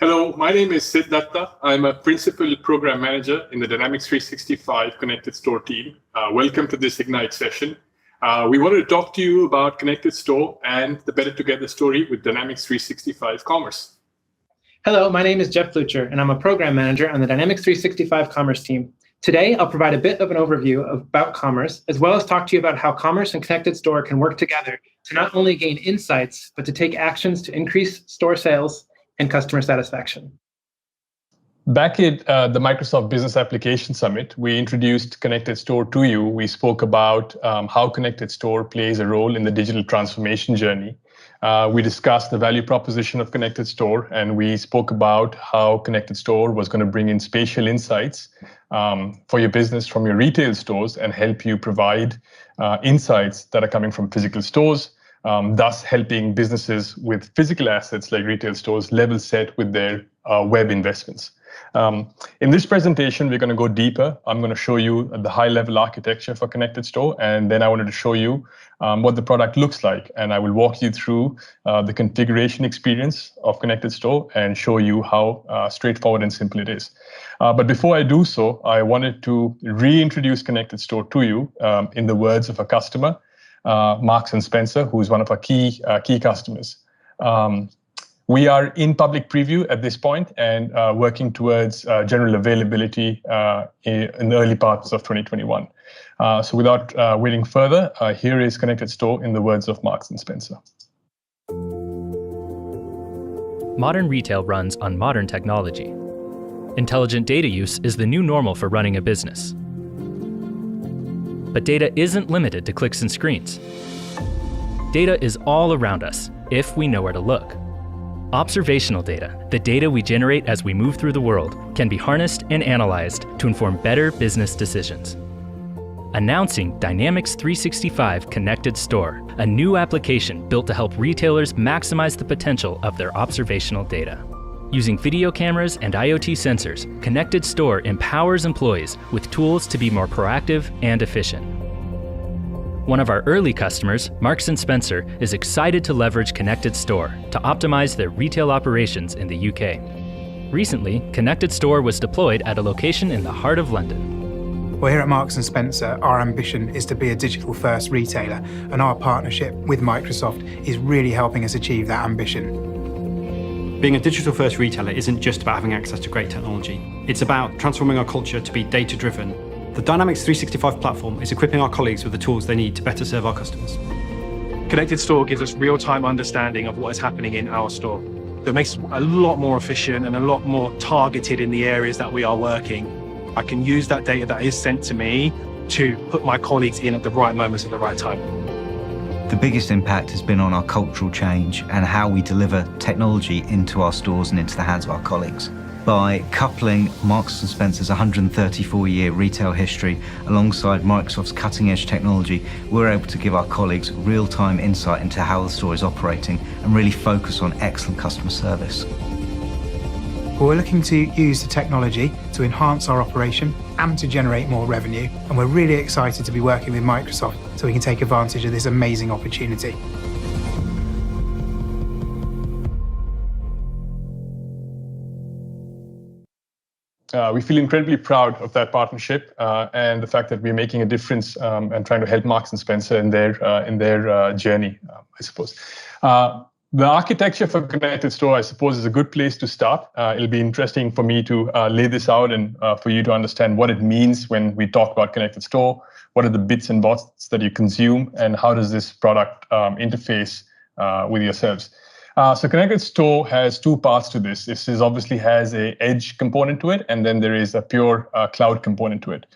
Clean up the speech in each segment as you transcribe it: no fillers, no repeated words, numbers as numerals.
Hello, my name is Sid Datta. I'm a Principal Program Manager in the Dynamics 365 Connected Store team. Welcome to this Ignite session. We wanted to talk to you about Connected Store and the Better Together story with Dynamics 365 Commerce. Hello, my name is Jeff Flucher, and I'm a Program Manager on the Dynamics 365 Commerce team. Today, I'll provide a bit of an overview about Commerce, as well as talk to you about how Commerce and Connected Store can work together to not only gain insights, but to take actions to increase store sales and customer satisfaction. Back at the Microsoft Business Application Summit, we introduced Connected Store to you. We spoke about how Connected Store plays a role in the digital transformation journey. We discussed the value proposition of Connected Store, and we spoke about how Connected Store was going to bring in spatial insights for your business from your retail stores and help you provide insights that are coming from physical stores, thus helping businesses with physical assets like retail stores level set with their web investments. In this presentation, we're going to go deeper. I'm going to show you the high-level architecture for Connected Store, and then I wanted to show you what the product looks like. And I will walk you through the configuration experience of Connected Store and show you how straightforward and simple it is. But before I do so, I wanted to reintroduce Connected Store to you in the words of a customer, Marks and Spencer, who is one of our key customers. We are in public preview at this point and working towards general availability in the early parts of 2021. So without waiting further, here is Connected Store in the words of Marks and Spencer. Modern retail runs on modern technology. Intelligent data use is the new normal for running a business. But data isn't limited to clicks and screens. Data is all around us, if we know where to look. Observational data, the data we generate as we move through the world, can be harnessed and analyzed to inform better business decisions. Announcing Dynamics 365 Connected Store, a new application built to help retailers maximize the potential of their observational data. Using video cameras and IoT sensors, Connected Store empowers employees with tools to be more proactive and efficient. One of our early customers, Marks & Spencer, is excited to leverage Connected Store to optimize their retail operations in the UK. Recently, Connected Store was deployed at a location in the heart of London. Well, here at Marks & Spencer, our ambition is to be a digital-first retailer, and our partnership with Microsoft is really helping us achieve that ambition. Being a digital-first retailer isn't just about having access to great technology. It's about transforming our culture to be data-driven. The Dynamics 365 platform is equipping our colleagues with the tools they need to better serve our customers. Connected Store gives us real-time understanding of what is happening in our store. It makes us a lot more efficient and a lot more targeted in the areas that we are working. I can use that data that is sent to me to put my colleagues in at the right moments at the right time. The biggest impact has been on our cultural change and how we deliver technology into our stores and into the hands of our colleagues. By coupling Marks & Spencer's 134-year retail history alongside Microsoft's cutting-edge technology, we're able to give our colleagues real-time insight into how the store is operating and really focus on excellent customer service. We're looking to use the technology to enhance our operation and to generate more revenue, and we're really excited to be working with Microsoft so we can take advantage of this amazing opportunity. We feel incredibly proud of that partnership and the fact that we're making a difference and trying to help Marks and Spencer in their journey, I suppose. The architecture for Connected Store, I suppose, is a good place to start. It'll be interesting for me to lay this out and for you to understand what it means when we talk about Connected Store, what are the bits and bobs that you consume, and how does this product interface with yourselves. So Connected Store has two parts to this. This obviously has an edge component to it, and then there is a pure cloud component to it.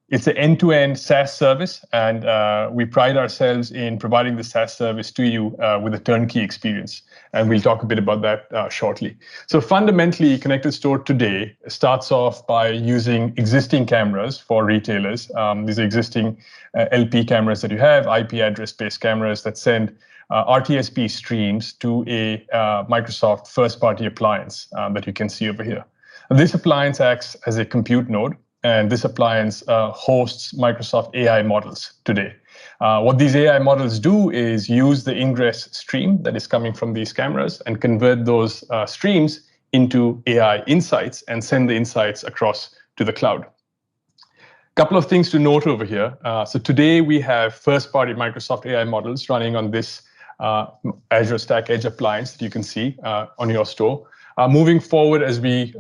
It's an end-to-end SaaS service, and we pride ourselves in providing the SaaS service to you with a turnkey experience. And we'll talk a bit about that shortly. So fundamentally, Connected Store today starts off by using existing cameras for retailers. These are existing LP cameras that you have, IP address-based cameras that send RTSP streams to a Microsoft first-party appliance that you can see over here. This appliance acts as a compute node, and this appliance hosts Microsoft AI models today. What these AI models do is use the ingress stream that is coming from these cameras and convert those streams into AI insights and send the insights across to the cloud. Couple of things to note over here. So today we have first-party Microsoft AI models running on this Azure Stack Edge appliance that you can see on your store. Moving forward, as we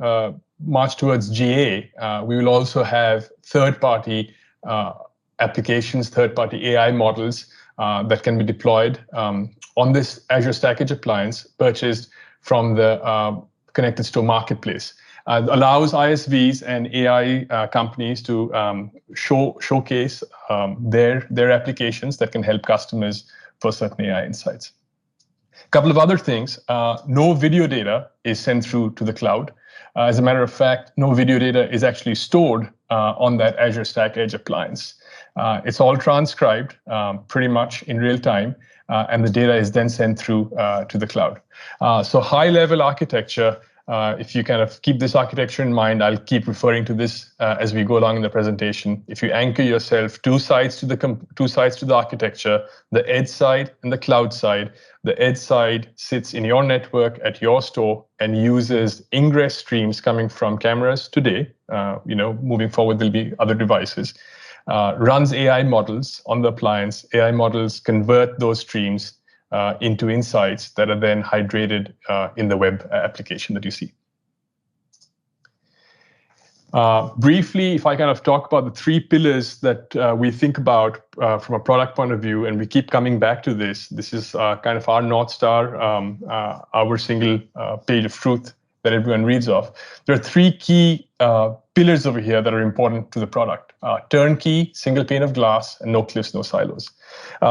march towards GA, we will also have third-party applications, third-party AI models that can be deployed on this Azure Stack Edge appliance purchased from the Connected Store marketplace. Allows ISVs and AI companies to showcase their applications that can help customers for certain AI insights. A couple of other things. No video data is sent through to the cloud. As a matter of fact, no video data is actually stored on that Azure Stack Edge appliance. It's all transcribed pretty much in real time, and the data is then sent through to the cloud. So high-level architecture. If you kind of keep this architecture in mind, I'll keep referring to this as we go along in the presentation. If you anchor yourself two sides to the architecture, the edge side and the cloud side, the edge side sits in your network at your store and uses ingress streams coming from cameras today. Moving forward, there'll be other devices. Runs AI models on the appliance. AI models convert those streams into insights that are then hydrated in the web application that you see. Briefly, if I kind of talk about the three pillars that we think about from a product point of view, and we keep coming back to this is kind of our North Star, our single page of truth that everyone reads off. There are three key pillars over here that are important to the product. Turnkey, single pane of glass, and no cliffs, no silos.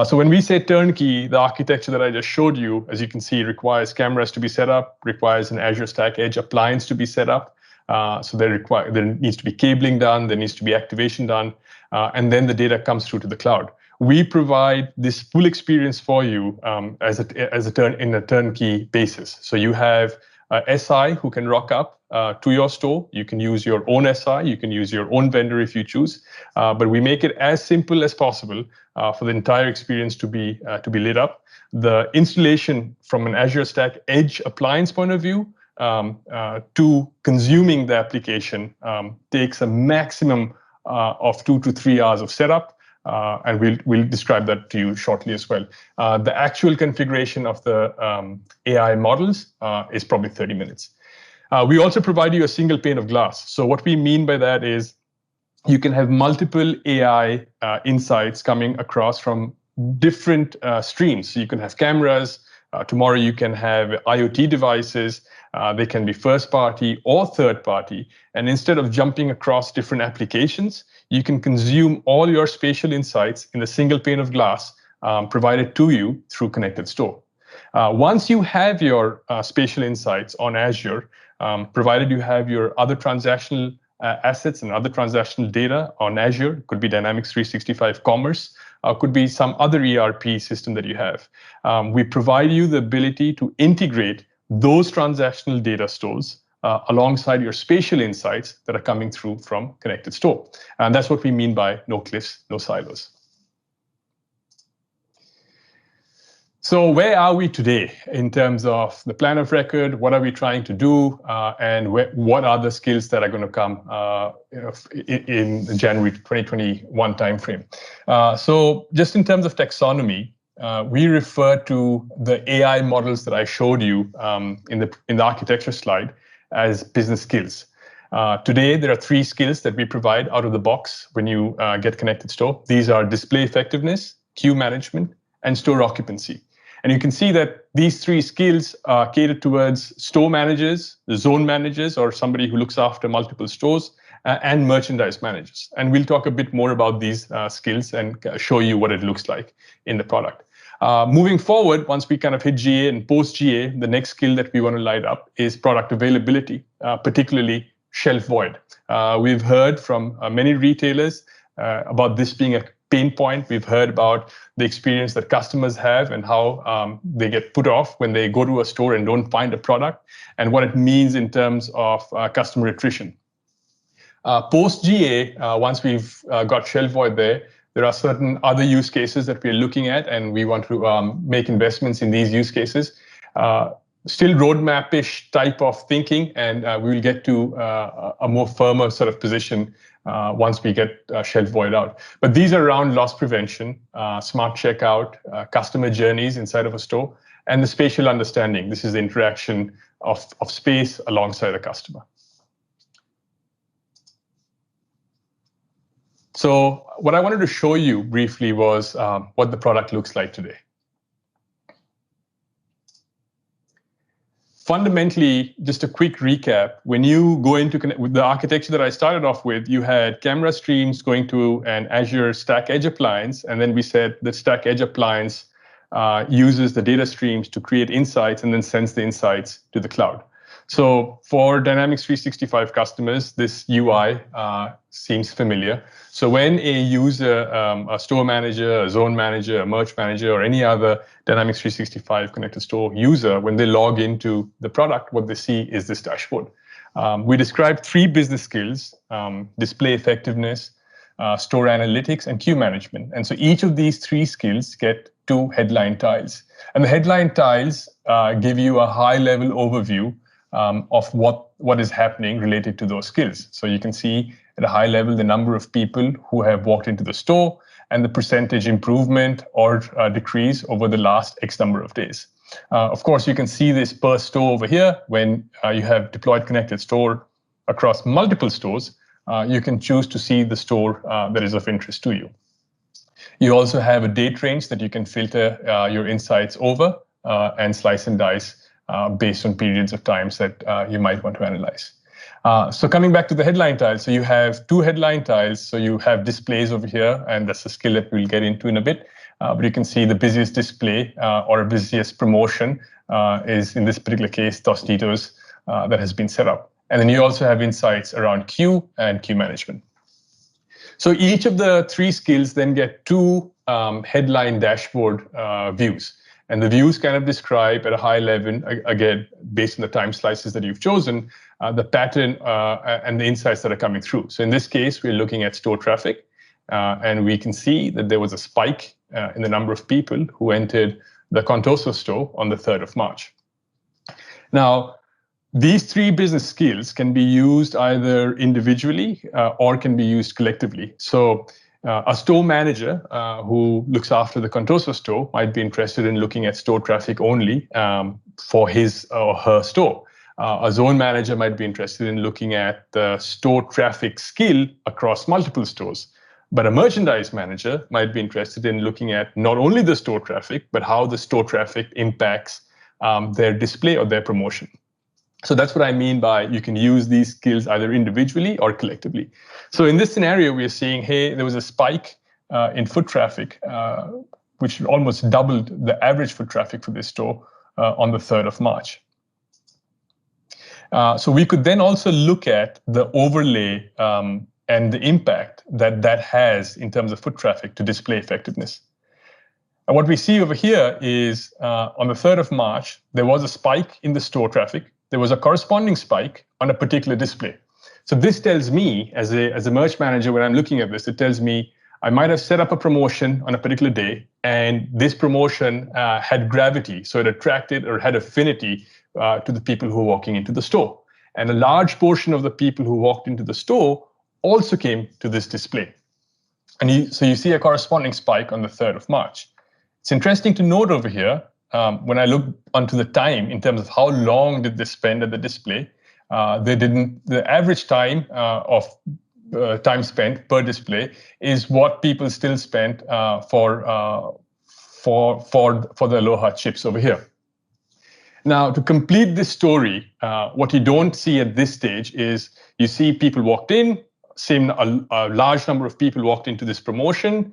So when we say turnkey, the architecture that I just showed you, as you can see, requires cameras to be set up, requires an Azure Stack Edge appliance to be set up. So there needs to be cabling done, there needs to be activation done, and then the data comes through to the cloud. We provide this full experience for you in a turnkey basis. So you have a SI who can rock up to your store. You can use your own SI, you can use your own vendor if you choose, but we make it as simple as possible for the entire experience to be lit up. The installation from an Azure Stack Edge appliance point of view to consuming the application takes a maximum of 2 to 3 hours of setup. And we'll describe that to you shortly as well. The actual configuration of the AI models is probably 30 minutes. We also provide you a single pane of glass. So what we mean by that is you can have multiple AI insights coming across from different streams. So you can have cameras. Tomorrow you can have IoT devices. They can be first party or third party. And instead of jumping across different applications, you can consume all your spatial insights in a single pane of glass provided to you through Connected Store. Once you have your spatial insights on Azure, provided you have your other transactional assets and other transactional data on Azure, could be Dynamics 365 Commerce, could be some other ERP system that you have. We provide you the ability to integrate those transactional data stores alongside your spatial insights that are coming through from Connected Store. And that's what we mean by no cliffs, no silos. So where are we today in terms of the plan of record? What are we trying to do? And what are the skills that are going to come in the January 2021 timeframe? So just in terms of taxonomy, we refer to the AI models that I showed you in the architecture slide as business skills. Today, there are 3 skills that we provide out of the box when you get Connected Store. These are display effectiveness, queue management, and store occupancy. And you can see that these 3 skills are catered towards store managers, zone managers, or somebody who looks after multiple stores, and merchandise managers. And we'll talk a bit more about these skills and show you what it looks like in the product. Moving forward, once we kind of hit GA and post-GA, the next skill that we want to light up is product availability, particularly shelf void. We've heard from many retailers about this being a pain point. We've heard about the experience that customers have and how they get put off when they go to a store and don't find a product, and what it means in terms of customer attrition. Post-GA, once we've got shelf void there, There are certain other use cases that we're looking at, and we want to make investments in these use cases. Still roadmap-ish type of thinking, and we will get to a more firmer sort of position once we get shelf void out. But these are around loss prevention, smart checkout, customer journeys inside of a store, and the spatial understanding. This is the interaction of space alongside the customer. So what I wanted to show you briefly was what the product looks like today. Fundamentally, just a quick recap, when you go into with the architecture that I started off with, you had camera streams going to an Azure Stack Edge appliance, and then we said the Stack Edge appliance uses the data streams to create insights and then sends the insights to the cloud. So for Dynamics 365 customers, this UI seems familiar. So when a user, a store manager, a zone manager, a merch manager, or any other Dynamics 365 connected store user, when they log into the product, what they see is this dashboard. We described 3 business skills: display effectiveness, store analytics, and queue management. And so each of these 3 skills get 2 headline tiles. And the headline tiles give you a high-level overview of what is happening related to those skills. So you can see at a high level the number of people who have walked into the store and the percentage improvement or decrease over the last X number of days. Of course, you can see this per store over here. When you have deployed connected store across multiple stores, you can choose to see the store that is of interest to you. You also have a date range that you can filter your insights over and slice and dice based on periods of times that you might want to analyze. So coming back to the headline tiles, so you have 2 headline tiles. So you have displays over here, and that's a skill that we'll get into in a bit. But you can see the busiest display or busiest promotion is, in this particular case, Tostitos that has been set up. And then you also have insights around queue and queue management. So each of the 3 skills then get 2 headline dashboard views. And the views kind of describe at a high level, again, based on the time slices that you've chosen, the pattern and the insights that are coming through. So in this case, we're looking at store traffic, and we can see that there was a spike in the number of people who entered the Contoso store on the 3rd of March. Now, these 3 business skills can be used either individually or can be used collectively. So a store manager who looks after the Contoso store might be interested in looking at store traffic only for his or her store. A zone manager might be interested in looking at the store traffic skill across multiple stores. But a merchandise manager might be interested in looking at not only the store traffic, but how the store traffic impacts their display or their promotion. So that's what I mean by you can use these skills either individually or collectively. So in this scenario, we are seeing, hey, there was a spike in foot traffic, which almost doubled the average foot traffic for this store on the 3rd of March. So we could then also look at the overlay and the impact that that has in terms of foot traffic to display effectiveness. And what we see over here is on the 3rd of March, there was a spike in the store traffic. There was a corresponding spike on a particular display. So this tells me, as a merch manager, when I'm looking at this, it tells me I might have set up a promotion on a particular day, and this promotion had gravity. So it attracted or had affinity to the people who were walking into the store. And a large portion of the people who walked into the store also came to this display. And so you see a corresponding spike on the 3rd of March. It's interesting to note over here, when I look onto the time in terms of how long did they spend at the display, the average time of time spent per display is what people still spent for the Aloha chips over here. Now, to complete this story, what you don't see at this stage is you see people walked in, a large number of people walked into this promotion.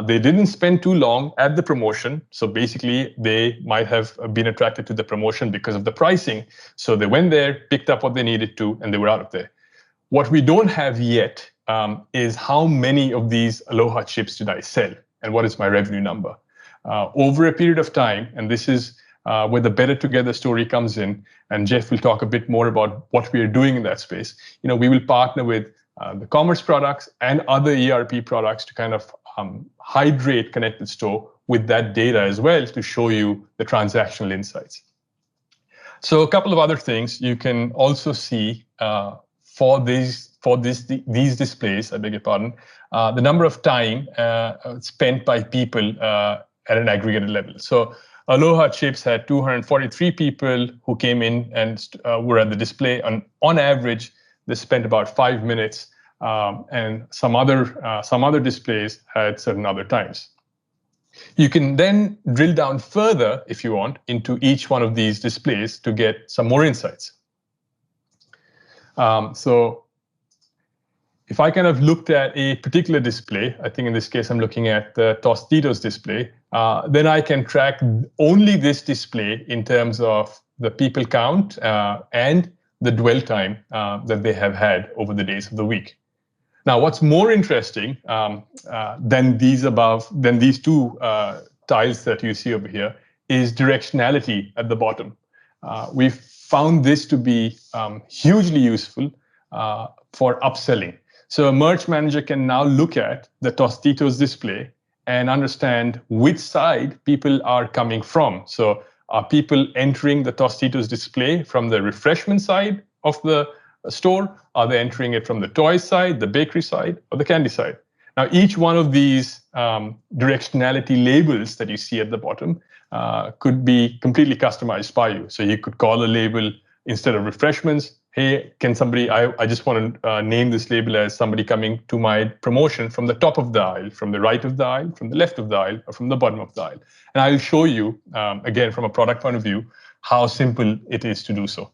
They didn't spend too long at the promotion. So basically, they might have been attracted to the promotion because of the pricing. So they went there, picked up what they needed to, and they were out of there. What we don't have yet is how many of these Aloha chips did I sell, and what is my revenue number? Over a period of time, and this is where the Better Together story comes in, and Jeff will talk a bit more about what we are doing in that space. We will partner with the commerce products and other ERP products to kind of hydrate Connected Store with that data as well to show you the transactional insights. So a couple of other things you can also see for these displays, I beg your pardon, the number of time spent by people at an aggregated level. So Aloha Chips had 243 people who came in and were at the display. On average, they spent about 5 minutes, and some other displays had certain other times. You can then drill down further, if you want, into each one of these displays to get some more insights. So if I kind of looked at a particular display, I think in this case I'm looking at the Tostitos display, then I can track only this display in terms of the people count and the dwell time that they have had over the days of the week. Now, what's more interesting than these two tiles that you see over here is directionality at the bottom. We've found this to be hugely useful for upselling. So a merch manager can now look at the Tostitos display and understand which side people are coming from. So are people entering the Tostitos display from the refreshment side of the store? Are they entering it from the toy side, the bakery side, or the candy side? Now, each one of these directionality labels that you see at the bottom could be completely customized by you. So you could call a label, instead of refreshments, hey, can somebody, I just want to name this label as somebody coming to my promotion from the top of the aisle, from the right of the aisle, from the left of the aisle, or from the bottom of the aisle. And I'll show you, again, from a product point of view, how simple it is to do so.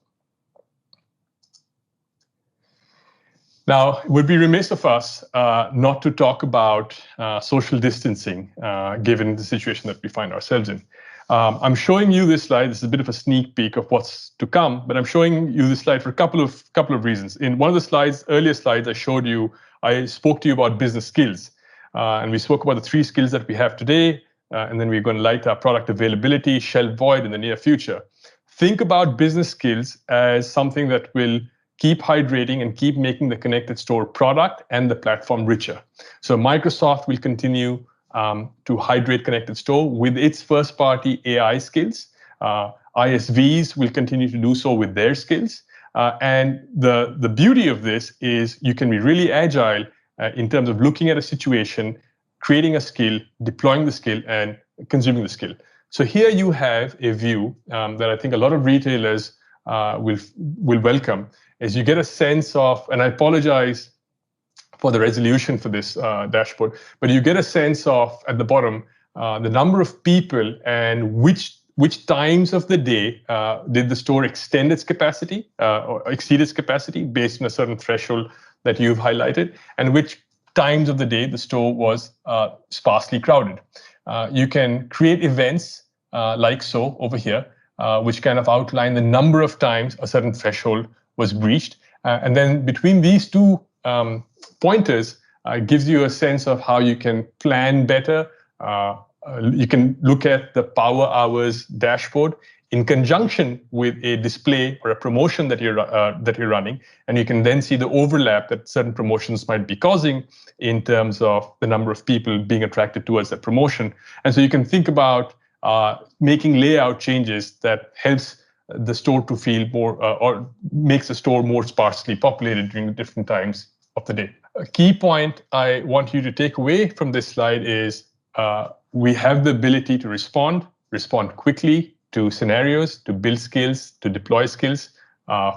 Now, it would be remiss of us not to talk about social distancing, given the situation that we find ourselves in. I'm showing you this slide. This is a bit of a sneak peek of what's to come, but I'm showing you this slide for a couple of reasons. In one of the slides, earlier slides, I spoke to you about business skills, and we spoke about the 3 skills that we have today, and then we're going to light our product availability, shelf void in the near future. Think about business skills as something that will keep hydrating and keep making the Connected Store product and the platform richer. So Microsoft will continue to hydrate Connected Store with its first-party AI skills. ISVs will continue to do so with their skills. And the beauty of this is you can be really agile in terms of looking at a situation, creating a skill, deploying the skill, and consuming the skill. So here you have a view that I think a lot of retailers will welcome, as you get a sense of, and I apologize for the resolution for this dashboard, but you get a sense of, at the bottom, the number of people and which times of the day did the store extend its capacity or exceed its capacity based on a certain threshold that you've highlighted, and which times of the day the store was sparsely crowded. You can create events like so over here, which kind of outline the number of times a certain threshold was breached. And then between these two pointers gives you a sense of how you can plan better. You can look at the power hours dashboard in conjunction with a display or a promotion that you're running, and you can then see the overlap that certain promotions might be causing in terms of the number of people being attracted towards that promotion. And so you can think about making layout changes that helps the store to feel more, or makes the store more sparsely populated during the different times of the day. A key point I want you to take away from this slide is we have the ability to respond quickly to scenarios, to build skills, to deploy skills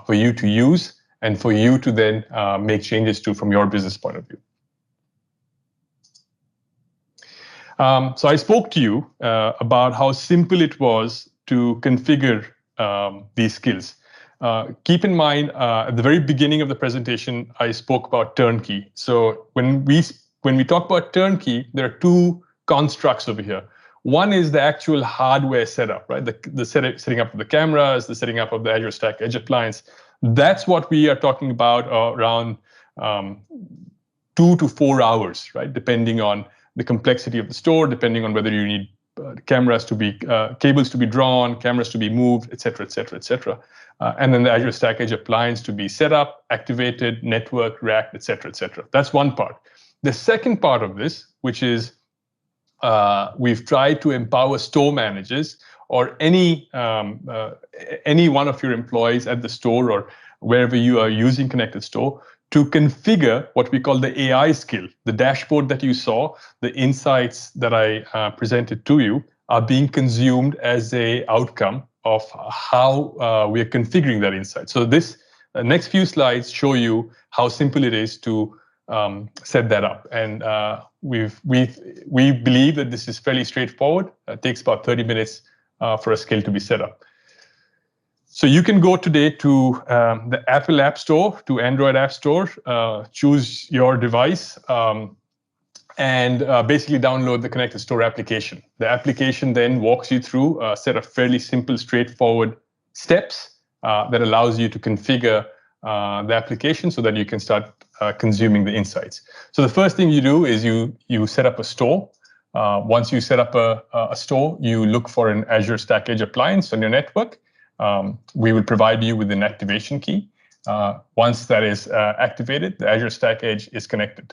for you to use, and for you to then make changes to from your business point of view. So I spoke to you about how simple it was to configure these skills. Keep in mind, at the very beginning of the presentation, I spoke about turnkey. So when we talk about turnkey, there are 2 constructs over here. One is the actual hardware setup, right? The setting up of the cameras, the setting up of the Azure Stack Edge appliance. That's what we are talking about around 2 to 4 hours, right? Depending on the complexity of the store, depending on whether you need cameras to be, cables to be drawn, cameras to be moved, et cetera, et cetera, et cetera. And then the Azure Stack Edge appliance to be set up, activated, networked, racked, et cetera, et cetera. That's one part. The second part of this, which is we've tried to empower store managers or any one of your employees at the store or wherever you are using Connected Store to configure what we call the AI skill. The dashboard that you saw, the insights that I presented to you are being consumed as a outcome of how we are configuring that insight. So this next few slides show you how simple it is to set that up. And we believe that this is fairly straightforward. It takes about 30 minutes for a skill to be set up. So you can go today to the Apple App Store, to Android App Store, choose your device, and basically download the Connected Store application. The application then walks you through a set of fairly simple, straightforward steps that allows you to configure the application so that you can start consuming the insights. So the first thing you do is you set up a store. Once you set up a store, you look for an Azure Stack Edge appliance on your network. We will provide you with an activation key. Once that is activated, the Azure Stack Edge is connected.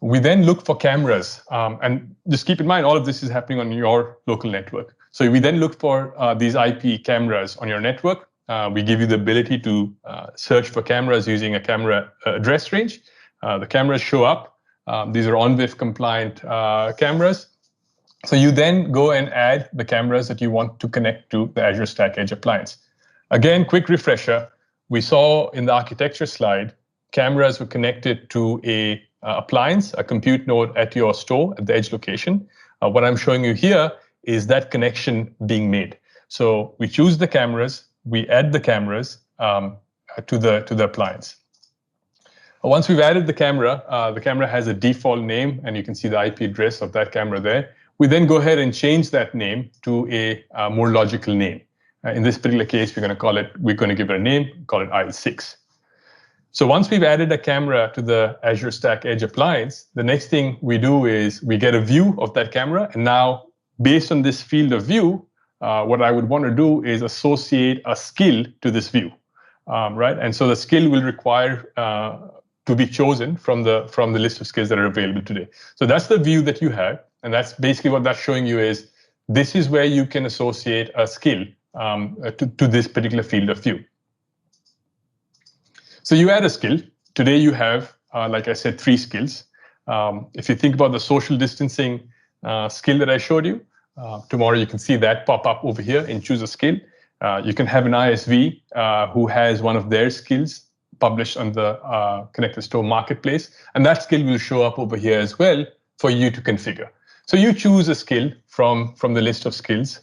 We then look for cameras, and just keep in mind, all of this is happening on your local network. So we then look for these IP cameras on your network. We give you the ability to search for cameras using a camera address range. The cameras show up. These are ONVIF compliant cameras. So you then go and add the cameras that you want to connect to the Azure Stack Edge appliance. Again, quick refresher. We saw in the architecture slide, cameras were connected to a appliance, a compute node at your store at the edge location. What I'm showing you here is that connection being made. So we choose the cameras, we add the cameras to the appliance. Once we've added the camera has a default name, and you can see the IP address of that camera there. We then go ahead and change that name to a more logical name. In this particular case, we're going to give it a name, call it IL6. So once we've added a camera to the Azure Stack Edge appliance, the next thing we do is we get a view of that camera. And now, based on this field of view, what I would want to do is associate a skill to this view, right? And so the skill will require to be chosen from the list of skills that are available today. So that's the view that you have. And that's basically what that's showing you is this is where you can associate a skill to this particular field of view. So you add a skill. Today you have, like I said, 3 skills. If you think about the social distancing skill that I showed you, tomorrow you can see that pop up over here and choose a skill. You can have an ISV who has one of their skills published on the Connected Store marketplace, and that skill will show up over here as well for you to configure. So you choose a skill from the list of skills,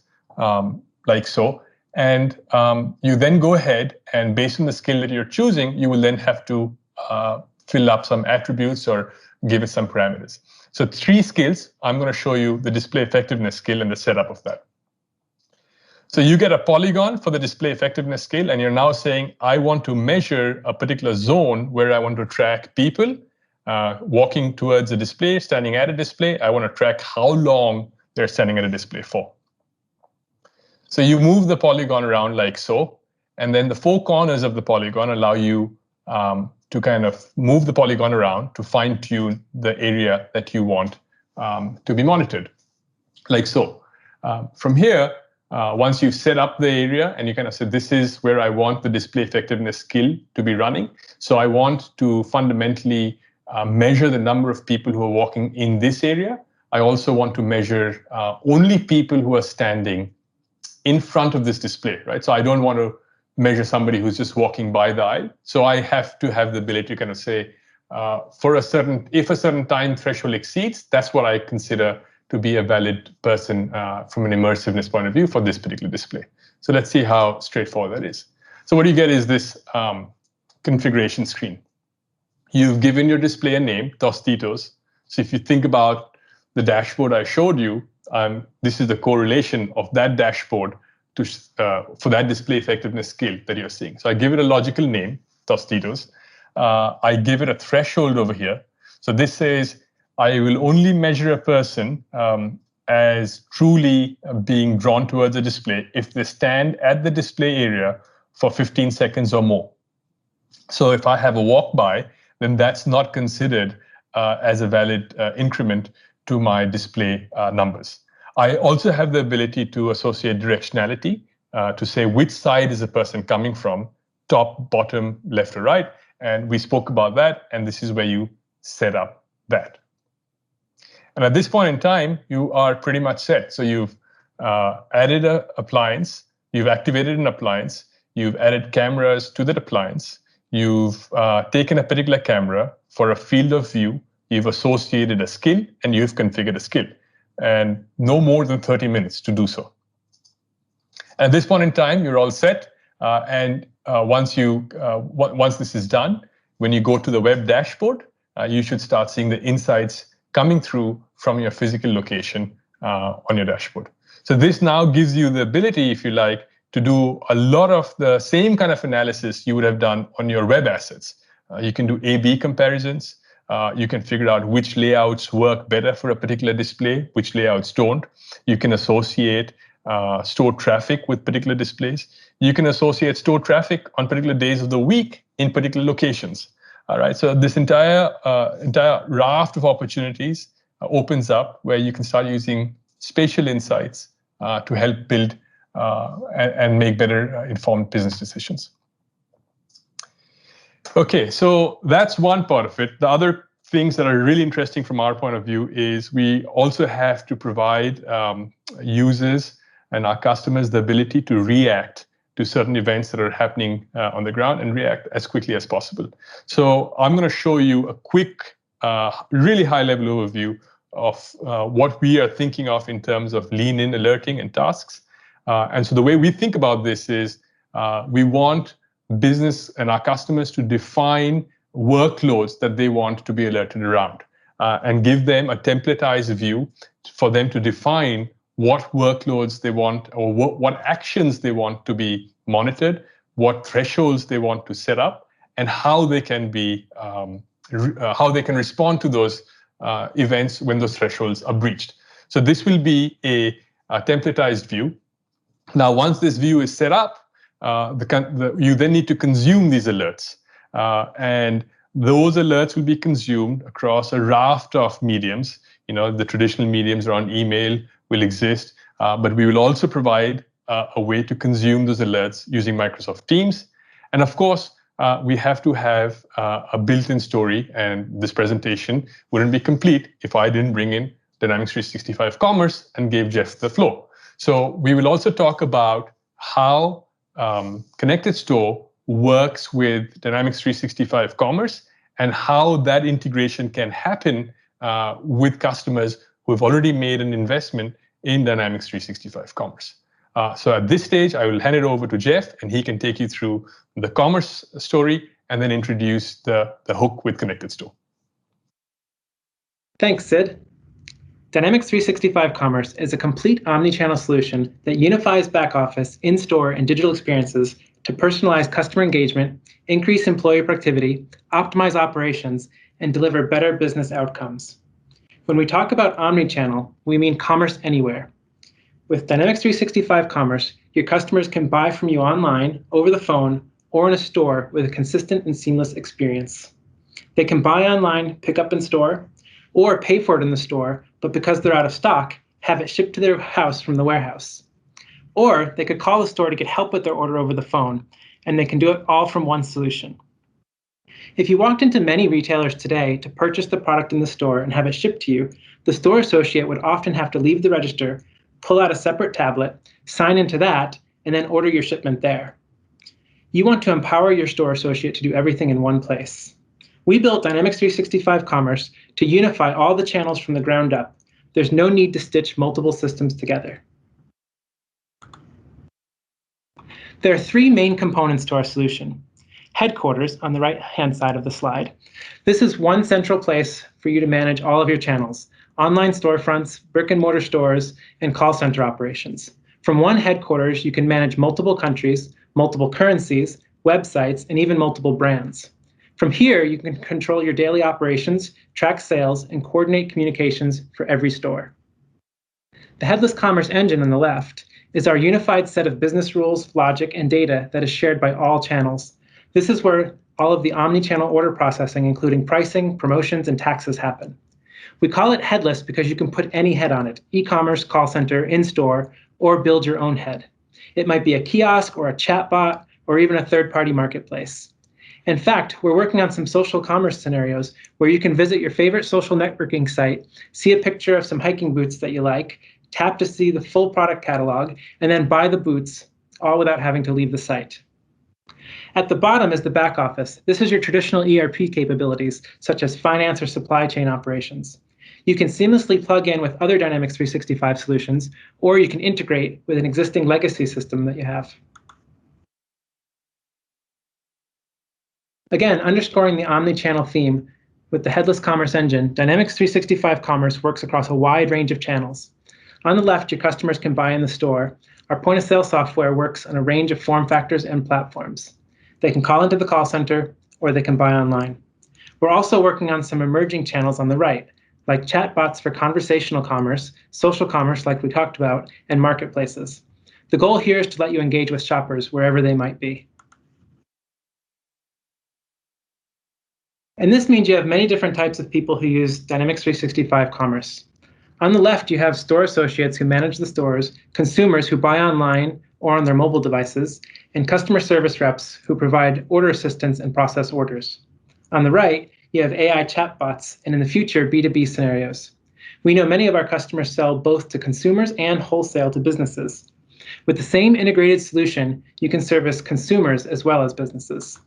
like so, and you then go ahead and based on the skill that you're choosing, you will then have to fill up some attributes or give it some parameters. So 3 skills, I'm going to show you the display effectiveness skill and the setup of that. So you get a polygon for the display effectiveness skill, and you're now saying, I want to measure a particular zone where I want to track people walking towards a display, standing at a display. I want to track how long they're standing at a display for. So you move the polygon around like so, and then the 4 corners of the polygon allow you to kind of move the polygon around to fine-tune the area that you want to be monitored, like so. From here, once you've set up the area and you kind of say, this is where I want the display effectiveness skill to be running. So I want to fundamentally measure the number of people who are walking in this area. I also want to measure only people who are standing in front of this display, right? So I don't want to measure somebody who's just walking by the aisle. So I have to have the ability to kind of say, if a certain time threshold exceeds, that's what I consider to be a valid person from an immersiveness point of view for this particular display. So let's see how straightforward that is. So what you get is this configuration screen. You've given your display a name, Tostitos. So if you think about the dashboard I showed you, this is the correlation of that dashboard to for that display effectiveness skill that you're seeing. So I give it a logical name, Tostitos. I give it a threshold over here. So this says I will only measure a person as truly being drawn towards a display if they stand at the display area for 15 seconds or more. So if I have a walk by, then that's not considered as a valid increment to my display numbers. I also have the ability to associate directionality to say which side is a person coming from, top, bottom, left, or right. And we spoke about that, and this is where you set up that. And at this point in time, you are pretty much set. So you've added an appliance, you've activated an appliance, you've added cameras to that appliance, you've taken a particular camera for a field of view, you've associated a skill, and you've configured a skill. And no more than 30 minutes to do so. At this point in time, you're all set. Once this is done, when you go to the web dashboard, you should start seeing the insights coming through from your physical location on your dashboard. So this now gives you the ability, if you like, to do a lot of the same kind of analysis you would have done on your web assets. You can do A/B comparisons. You can figure out which layouts work better for a particular display, which layouts don't. You can associate store traffic with particular displays. You can associate store traffic on particular days of the week in particular locations. All right, so this entire raft of opportunities opens up where you can start using spatial insights to help build and make better informed business decisions. Okay, so that's one part of it. The other things that are really interesting from our point of view is we also have to provide users and our customers the ability to react to certain events that are happening on the ground and react as quickly as possible. So I'm going to show you a quick, really high-level overview of what we are thinking of in terms of lean-in alerting and tasks. And so the way we think about this is we want business and our customers to define workloads that they want to be alerted around and give them a templatized view for them to define what workloads they want or what actions they want to be monitored, what thresholds they want to set up, and how they can be how they can respond to those events when those thresholds are breached. So this will be a templatized view. Now, once this view is set up, you then need to consume these alerts. And those alerts will be consumed across a raft of mediums. You know, the traditional mediums around email will exist, but we will also provide a way to consume those alerts using Microsoft Teams. And of course, we have to have a built-in story, and this presentation wouldn't be complete if I didn't bring in Dynamics 365 Commerce and gave Jeff the floor. So we will also talk about how Connected Store works with Dynamics 365 Commerce and how that integration can happen with customers who have already made an investment in Dynamics 365 Commerce. So at this stage, I will hand it over to Jeff, and he can take you through the commerce story and then introduce the hook with Connected Store. Thanks, Sid. Dynamics 365 Commerce is a complete omnichannel solution that unifies back-office, in-store, and digital experiences to personalize customer engagement, increase employee productivity, optimize operations, and deliver better business outcomes. When we talk about omnichannel, we mean commerce anywhere. With Dynamics 365 Commerce, your customers can buy from you online, over the phone, or in a store with a consistent and seamless experience. They can buy online, pick up in store, or pay for it in the store, but because they're out of stock, have it shipped to their house from the warehouse. Or they could call the store to get help with their order over the phone, and they can do it all from one solution. If you walked into many retailers today to purchase the product in the store and have it shipped to you, the store associate would often have to leave the register, pull out a separate tablet, sign into that, and then order your shipment there. You want to empower your store associate to do everything in one place. We built Dynamics 365 Commerce to unify all the channels from the ground up. There's no need to stitch multiple systems together. There are three main components to our solution. Headquarters on the right-hand side of the slide. This is one central place for you to manage all of your channels, online storefronts, brick-and-mortar stores, and call center operations. From one headquarters, you can manage multiple countries, multiple currencies, websites, and even multiple brands. From here, you can control your daily operations, track sales, and coordinate communications for every store. The headless commerce engine on the left is our unified set of business rules, logic, and data that is shared by all channels. This is where all of the omni-channel order processing, including pricing, promotions, and taxes happen. We call it headless because you can put any head on it: e-commerce, call center, in-store, or build your own head. It might be a kiosk or a chatbot or even a third-party marketplace. In fact, we're working on some social commerce scenarios where you can visit your favorite social networking site, see a picture of some hiking boots that you like, tap to see the full product catalog, and then buy the boots, all without having to leave the site. At the bottom is the back office. This is your traditional ERP capabilities, such as finance or supply chain operations. You can seamlessly plug in with other Dynamics 365 solutions, or you can integrate with an existing legacy system that you have. Again, underscoring the omnichannel theme, with the headless commerce engine, Dynamics 365 Commerce works across a wide range of channels. On the left, your customers can buy in the store. Our point-of-sale software works on a range of form factors and platforms. They can call into the call center, or they can buy online. We're also working on some emerging channels on the right, like chatbots for conversational commerce, social commerce like we talked about, and marketplaces. The goal here is to let you engage with shoppers wherever they might be. And this means you have many different types of people who use Dynamics 365 Commerce. On the left, you have store associates who manage the stores, consumers who buy online or on their mobile devices, and customer service reps who provide order assistance and process orders. On the right, you have AI chatbots, and in the future, B2B scenarios. We know many of our customers sell both to consumers and wholesale to businesses. With the same integrated solution, you can service consumers as well as businesses.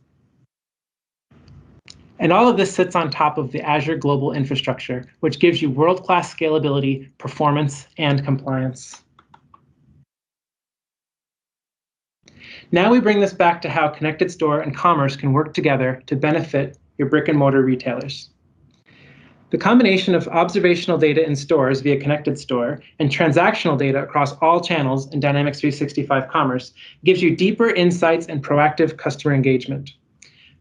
And all of this sits on top of the Azure Global Infrastructure, which gives you world-class scalability, performance, and compliance. Now we bring this back to how Connected Store and Commerce can work together to benefit your brick-and-mortar retailers. The combination of observational data in stores via Connected Store and transactional data across all channels in Dynamics 365 Commerce gives you deeper insights and proactive customer engagement.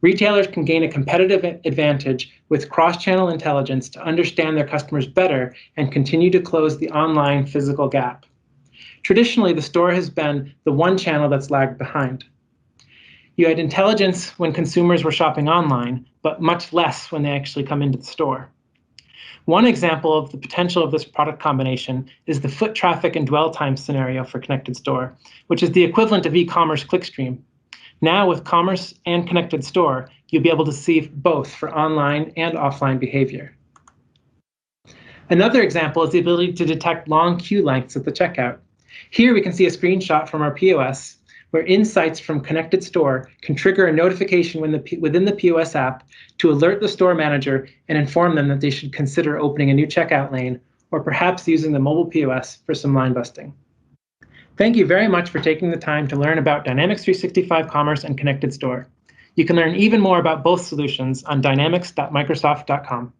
Retailers can gain a competitive advantage with cross-channel intelligence to understand their customers better and continue to close the online physical gap. Traditionally, the store has been the one channel that's lagged behind. You had intelligence when consumers were shopping online, but much less when they actually come into the store. One example of the potential of this product combination is the foot traffic and dwell time scenario for Connected Store, which is the equivalent of e-commerce clickstream. Now with Commerce and Connected Store, you'll be able to see both for online and offline behavior. Another example is the ability to detect long queue lengths at the checkout. Here we can see a screenshot from our POS, where insights from Connected Store can trigger a notification within the POS app to alert the store manager and inform them that they should consider opening a new checkout lane, or perhaps using the mobile POS for some line busting. Thank you very much for taking the time to learn about Dynamics 365 Commerce and Connected Store. You can learn even more about both solutions on dynamics.microsoft.com.